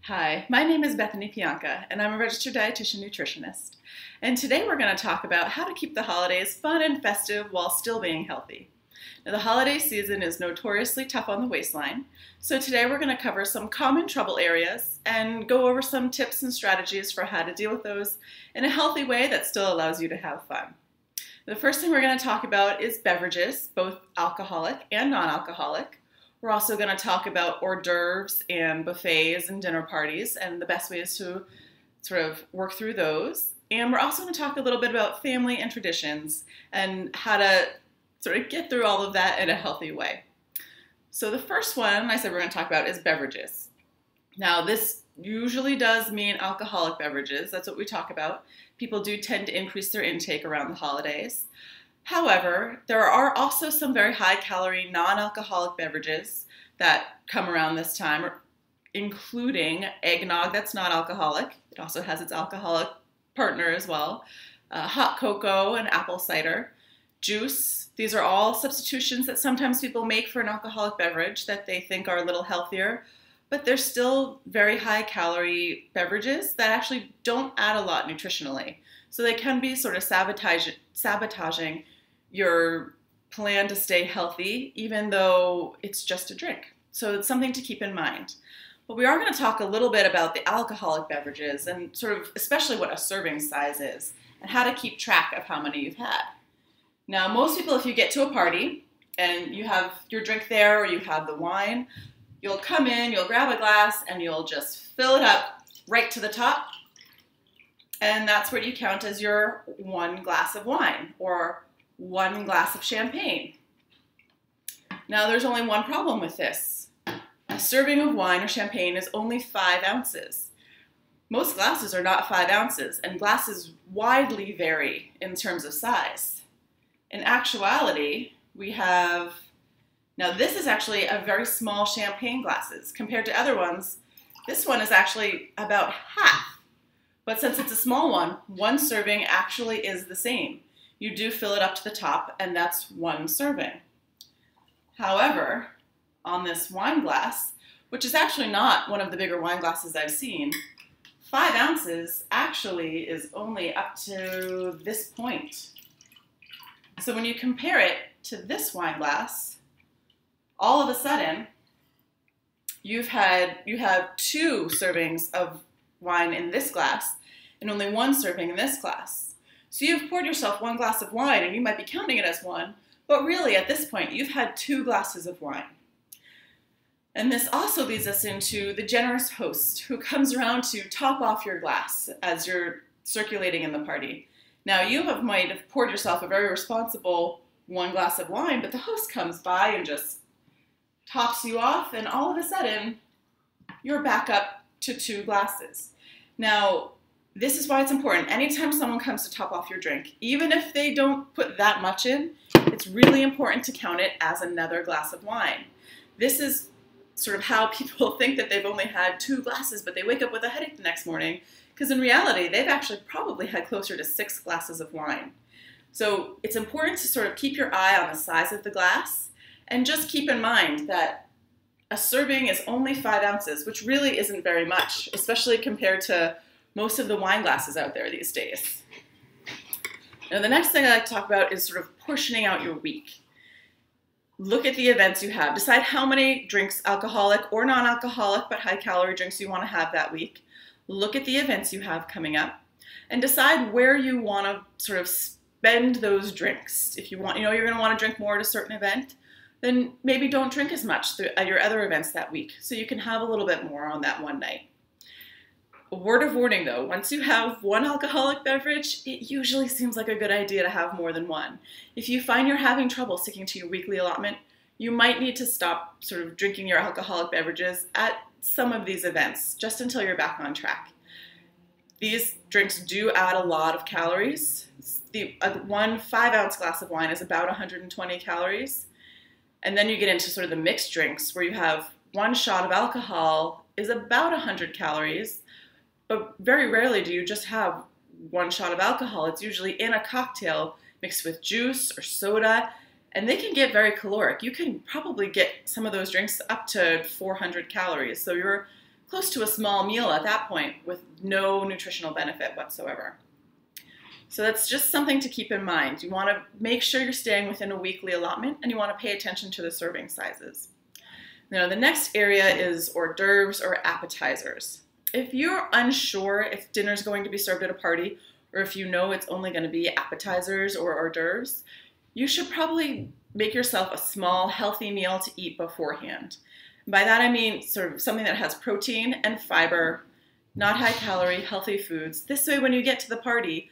Hi, my name is Bethany Pianca, and I'm a registered dietitian nutritionist. And today we're going to talk about how to keep the holidays fun and festive while still being healthy. Now, the holiday season is notoriously tough on the waistline, so today we're going to cover some common trouble areas and go over some tips and strategies for how to deal with those in a healthy way that still allows you to have fun. The first thing we're going to talk about is beverages, both alcoholic and non-alcoholic. We're also going to talk about hors d'oeuvres and buffets and dinner parties and the best ways to sort of work through those. And we're also going to talk a little bit about family and traditions and how to sort of get through all of that in a healthy way. So the first one I said we're going to talk about is beverages. Now this usually does mean alcoholic beverages. That's what we talk about. People do tend to increase their intake around the holidays. However, there are also some very high-calorie non-alcoholic beverages that come around this time, including eggnog that's not alcoholic. It also has its alcoholic partner as well. Hot cocoa and apple cider. Juice. These are all substitutions that sometimes people make for an alcoholic beverage that they think are a little healthier, but they're still very high-calorie beverages that actually don't add a lot nutritionally. So they can be sort of sabotaging your plan to stay healthy, even though it's just a drink. So it's something to keep in mind. But we are going to talk a little bit about the alcoholic beverages and sort of especially what a serving size is and how to keep track of how many you've had. Now, most people, if you get to a party and you have your drink there or you have the wine, you'll come in, you'll grab a glass, and you'll just fill it up right to the top. And that's what you count as your one glass of wine or one glass of champagne. Now, there's only one problem with this. A serving of wine or champagne is only 5 ounces. Most glasses are not 5 ounces, and glasses widely vary in terms of size. In actuality, we have, now this is actually a very small champagne glasses. Compared to other ones, this one is actually about half. But since it's a small one serving actually is the same. You do fill it up to the top, and that's one serving. However, on this wine glass, which is actually not one of the bigger wine glasses I've seen, 5 ounces actually is only up to this point. So when you compare it to this wine glass, all of a sudden, you have 2 servings of wine in this glass and only 1 serving in this glass. So you've poured yourself 1 glass of wine and you might be counting it as 1, but really at this point you've had 2 glasses of wine. And this also leads us into the generous host who comes around to top off your glass as you're circulating in the party. Now you might have poured yourself a very responsible 1 glass of wine, but the host comes by and just tops you off, and all of a sudden you're back up to 2 glasses. Now, this is why it's important. Anytime someone comes to top off your drink, even if they don't put that much in, it's really important to count it as another glass of wine. This is sort of how people think that they've only had 2 glasses, but they wake up with a headache the next morning, because in reality, they've actually probably had closer to 6 glasses of wine. So it's important to sort of keep your eye on the size of the glass, and just keep in mind that a serving is only 5 ounces, which really isn't very much, especially compared to most of the wine glasses out there these days. Now, the next thing I like to talk about is sort of portioning out your week. Look at the events you have. Decide how many drinks, alcoholic or non-alcoholic, but high-calorie drinks you want to have that week. Look at the events you have coming up and decide where you want to sort of spend those drinks. If you want, you're going to want to drink more at a certain event, then maybe don't drink as much at your other events that week, so you can have a little bit more on that one night. A word of warning though, once you have 1 alcoholic beverage, it usually seems like a good idea to have more than 1. If you find you're having trouble sticking to your weekly allotment, you might need to stop sort of drinking your alcoholic beverages at some of these events, just until you're back on track. These drinks do add a lot of calories. One 5-ounce glass of wine is about 120 calories. And then you get into sort of the mixed drinks where you have 1 shot of alcohol is about 100 calories, but very rarely do you just have 1 shot of alcohol. It's usually in a cocktail mixed with juice or soda, and they can get very caloric. You can probably get some of those drinks up to 400 calories, so you're close to a small meal at that point with no nutritional benefit whatsoever. So that's just something to keep in mind. You want to make sure you're staying within a weekly allotment, and you want to pay attention to the serving sizes. Now, the next area is hors d'oeuvres or appetizers. If you're unsure if dinner is going to be served at a party, or if you know it's only going to be appetizers or hors d'oeuvres, you should probably make yourself a small, healthy meal to eat beforehand. By that I mean sort of something that has protein and fiber, not high calorie, healthy foods. This way, when you get to the party,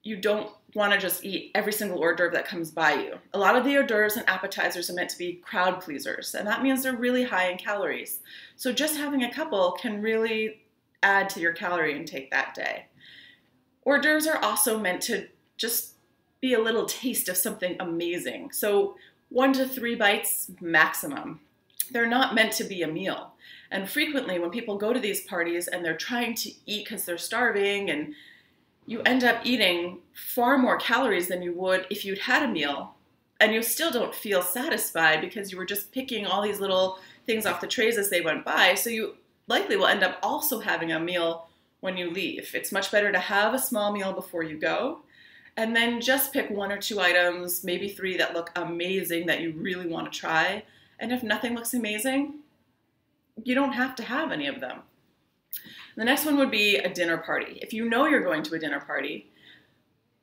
you don't want to just eat every single hors d'oeuvre that comes by you. A lot of the hors d'oeuvres and appetizers are meant to be crowd pleasers, and that means they're really high in calories. So just having a couple can really add to your calorie intake that day. Hors d'oeuvres are also meant to just be a little taste of something amazing. So 1 to 3 bites maximum. They're not meant to be a meal. And frequently when people go to these parties and they're trying to eat because they're starving, and you end up eating far more calories than you would if you'd had a meal, and you still don't feel satisfied because you were just picking all these little things off the trays as they went by. So you likely will end up also having a meal when you leave. It's much better to have a small meal before you go, and then just pick 1 or 2 items, maybe 3 that look amazing that you really want to try. And if nothing looks amazing, you don't have to have any of them. The next one would be a dinner party. If you know you're going to a dinner party,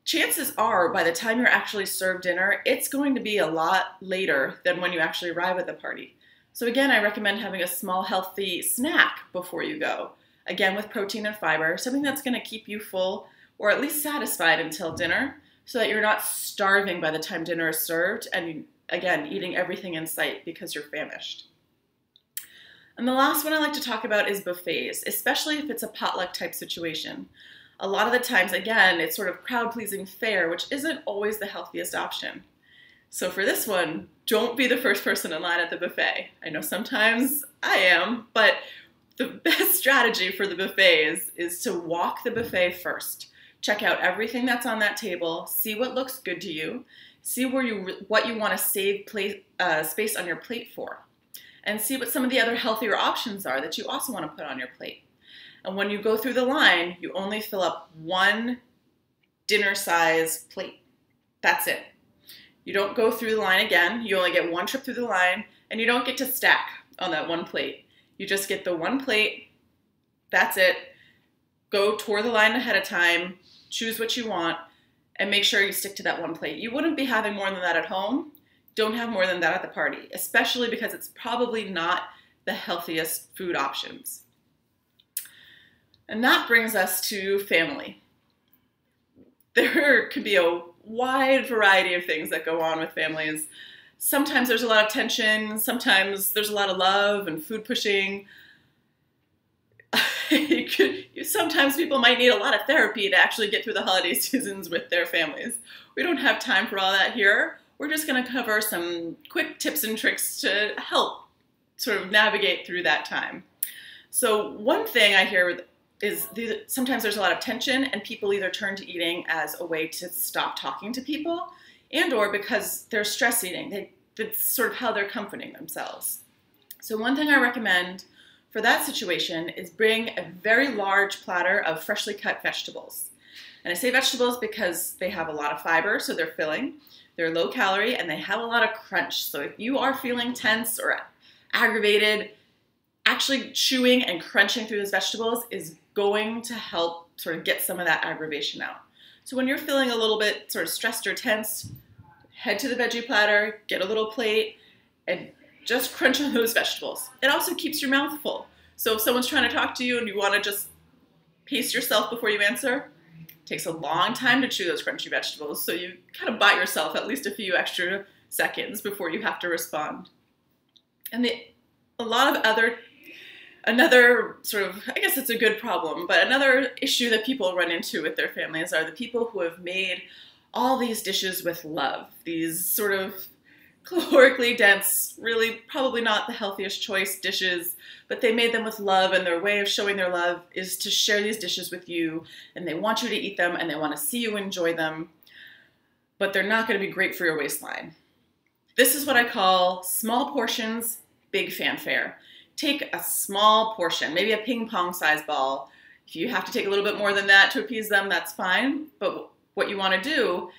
chances are by the time you're actually served dinner, it's going to be a lot later than when you actually arrive at the party. So again, I recommend having a small healthy snack before you go. Again, with protein and fiber, something that's going to keep you full or at least satisfied until dinner, so that you're not starving by the time dinner is served and, again, eating everything in sight because you're famished. And the last one I like to talk about is buffets, especially if it's a potluck type situation. A lot of the times, again, it's sort of crowd-pleasing fare, which isn't always the healthiest option. So for this one, don't be the first person in line at the buffet. I know sometimes I am, but the best strategy for the buffet is to walk the buffet first. Check out everything that's on that table, see what looks good to you, see what you want to save space on your plate for, and see what some of the other healthier options are that you also want to put on your plate. And when you go through the line, you only fill up 1 dinner-size plate. That's it. You don't go through the line again. You only get 1 trip through the line, and you don't get to stack on that 1 plate. You just get the 1 plate. That's it. Go tour the line ahead of time, choose what you want, and make sure you stick to that 1 plate. You wouldn't be having more than that at home. Don't have more than that at the party, especially because it's probably not the healthiest food options. And that brings us to family. There could be a wide variety of things that go on with families. Sometimes there's a lot of tension, sometimes there's a lot of love and food pushing. Sometimes people might need a lot of therapy to actually get through the holiday seasons with their families. We don't have time for all that here. We're just going to cover some quick tips and tricks to help sort of navigate through that time. So one thing I hear is sometimes there's a lot of tension, and people either turn to eating as a way to stop talking to people, and or because they're stress eating. That's sort of how they're comforting themselves. So one thing I recommend for that situation is bring a very large platter of freshly cut vegetables. And I say vegetables because they have a lot of fiber, so they're filling. They're low calorie, and they have a lot of crunch. So if you are feeling tense or aggravated, actually chewing and crunching through those vegetables is going to help sort of get some of that aggravation out. So when you're feeling a little bit sort of stressed or tense, head to the veggie platter, get a little plate, and just crunch on those vegetables. It also keeps your mouth full. So if someone's trying to talk to you and you want to just pace yourself before you answer, it takes a long time to chew those crunchy vegetables, so you kind of buy yourself at least a few extra seconds before you have to respond. And another sort of, I guess it's a good problem, but another issue that people run into with their families are the people who have made all these dishes with love. These sort of calorically dense, really probably not the healthiest choice dishes, but they made them with love, and their way of showing their love is to share these dishes with you, and they want you to eat them, and they want to see you enjoy them, but they're not going to be great for your waistline. This is what I call small portions, big fanfare. take a small portion, maybe a ping pong size ball. If you have to take a little bit more than that to appease them, that's fine. But what you want to do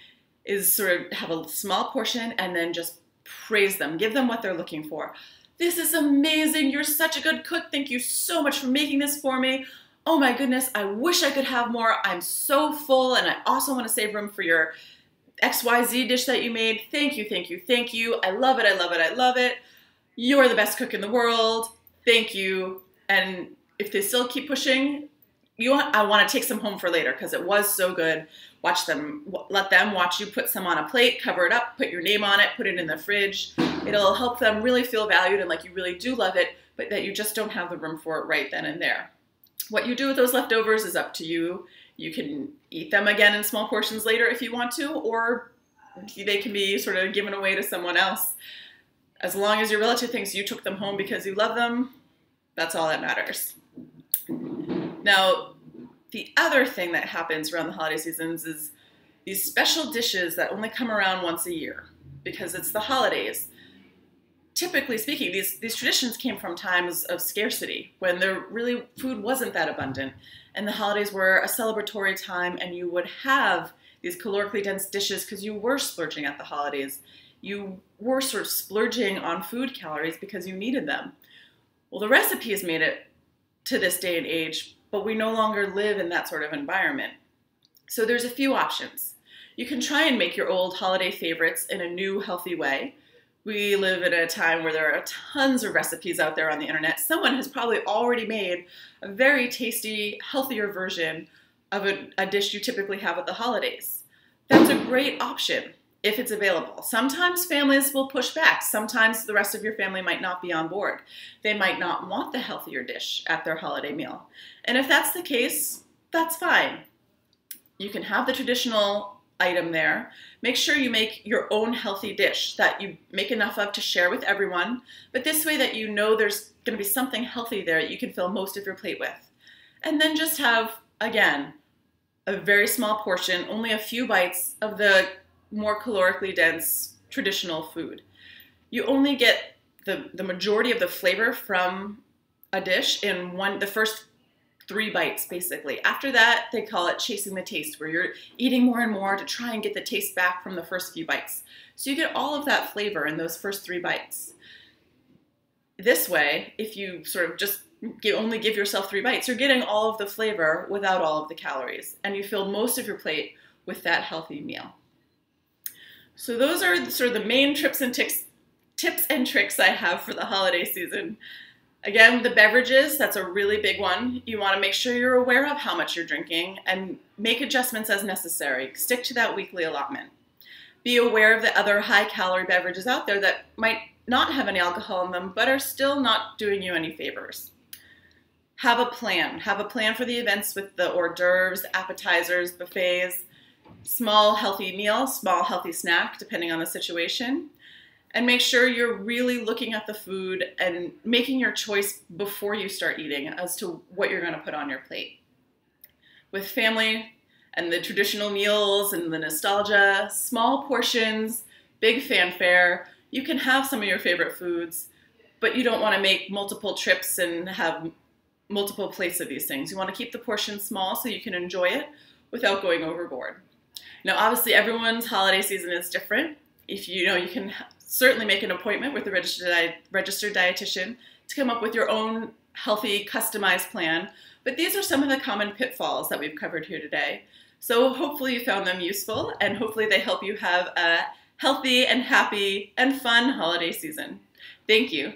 is sort of have a small portion and then just praise them. Give them what they're looking for. This is amazing. You're such a good cook. Thank you so much for making this for me. Oh my goodness, I wish I could have more. I'm so full, and I also want to save room for your XYZ dish that you made. Thank you, thank you, thank you. I love it, I love it, I love it. You're the best cook in the world. Thank you. And if they still keep pushing, I want to take some home for later because it was so good. Watch them, let them watch you put some on a plate, cover it up, put your name on it, put it in the fridge. It'll help them really feel valued and like you really do love it, but that you just don't have the room for it right then and there. What you do with those leftovers is up to you. You can eat them again in small portions later if you want to, or they can be sort of given away to someone else. As long as your relative thinks you took them home because you love them, that's all that matters. Now, the other thing that happens around the holiday seasons is these special dishes that only come around once a year because it's the holidays. Typically speaking, these traditions came from times of scarcity when food wasn't that abundant, and the holidays were a celebratory time, and you would have these calorically dense dishes because you were splurging at the holidays. You were sort of splurging on food calories because you needed them. Well, the recipes made it to this day and age, but we no longer live in that sort of environment. So there's a few options. You can try and make your old holiday favorites in a new, healthy way. We live in a time where there are tons of recipes out there on the internet. Someone has probably already made a very tasty, healthier version of a dish you typically have at the holidays. That's a great option if it's available. Sometimes families will push back. Sometimes the rest of your family might not be on board. They might not want the healthier dish at their holiday meal. And if that's the case, that's fine. You can have the traditional item there. Make sure you make your own healthy dish that you make enough of to share with everyone, but this way that you know there's going to be something healthy there that you can fill most of your plate with. And then just have, again, a very small portion, only a few bites of the more calorically dense traditional food. You only get the majority of the flavor from a dish in the first 3 bites, basically. After that, they call it chasing the taste, where you're eating more and more to try and get the taste back from the first few bites. So you get all of that flavor in those first 3 bites. This way, if you sort of just only give yourself 3 bites, you're getting all of the flavor without all of the calories, and you fill most of your plate with that healthy meal. So those are sort of the main tips and tricks I have for the holiday season. Again, the beverages, that's a really big one. You want to make sure you're aware of how much you're drinking and make adjustments as necessary. Stick to that weekly allotment. Be aware of the other high-calorie beverages out there that might not have any alcohol in them, but are still not doing you any favors. Have a plan. Have a plan for the events with the hors d'oeuvres, appetizers, buffets, small healthy meal, small healthy snack, depending on the situation. And make sure you're really looking at the food and making your choice before you start eating as to what you're going to put on your plate. With family and the traditional meals and the nostalgia, small portions, big fanfare, you can have some of your favorite foods, but you don't want to make multiple trips and have multiple plates of these things. You want to keep the portion small so you can enjoy it without going overboard. Now, obviously, everyone's holiday season is different. If you can certainly make an appointment with a registered dietitian to come up with your own healthy, customized plan. But these are some of the common pitfalls that we've covered here today. So hopefully you found them useful, and hopefully they help you have a healthy and happy and fun holiday season. Thank you.